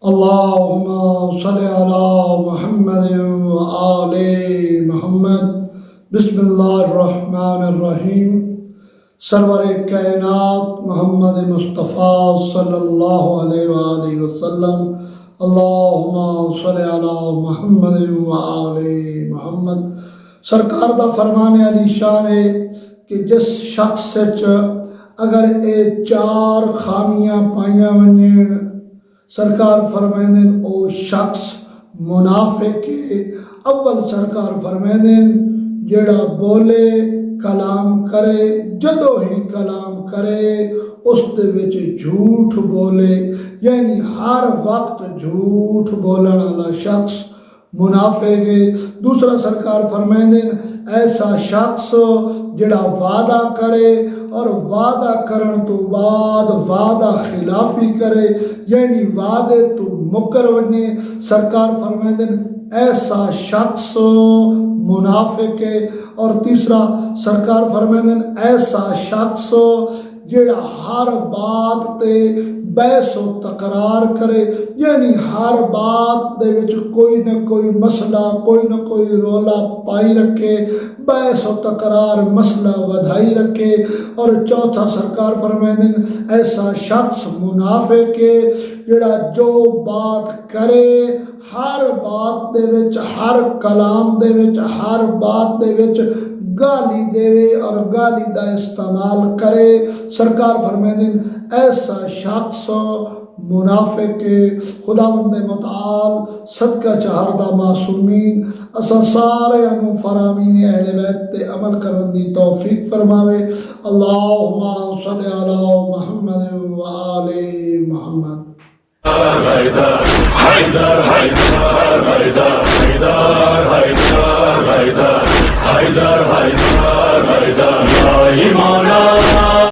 اللهم صل على محمد وآل محمد بسم اللہ الرحمن الرحیم۔ سرور کائنات محمد مصطفیٰ صلی اللہ علیہ وآلہ وسلم، اللہم صل علی محمد وآل محمد۔ سرکار دا فرمان علی شان ہے کہ جس شخص سچ اگر اے چار خامیاں پائیاں ونجن، سرکار فرمائیں او شخص منافق ہے۔ اول سرکار فرمائیں جڑا بولے کلام کرے، جدو ہی کلام کرے اس دے وچ جھوٹ بولے، یعنی ہر وقت جھوٹ بولن والا شخص منافق ہے۔ دوسرا سرکار فرمائیں ایسا شخص جڑا وعدہ کرے اور وعدہ کرن تو بعد وعدہ خلافی کرے، یعنی وعدے تو مکر ونے، سرکار فرمائیں ایسا شخص منافق ہے۔ اور تیسرا سرکار فرمائیں ایسا شخص جڑا ہر بات تے بحث و تقرار کرے، یعنی ہر بات دے وچ کوئی نہ کوئی مسئلہ، کوئی نہ کوئی رولا پائی رکھے، بحث و تقرار مسئلہ ودھائی رکھے۔ اور چوتھا سرکار فرمائیں ایسا شخص منافق ہے جڑا جو بات کرے ہر بات دے وچ، ہر کلام دے وچ، ہر بات دے وچ گالی دے اور گالی دا استعمال کرے، سرکار فرمائیں ایسا شخص منافق ہے۔ خداوند متعال صدقہ چہردہ معصومین اسا سارے انو فرامین اہل بیت تے عمل کرن دی توفیق فرماوے۔ اللہم صلی علی محمد وآل محمد۔ حیدر حیدر حیدر حیدر حیدر حیدر حیدر حیدر حیدر حیدر یا امام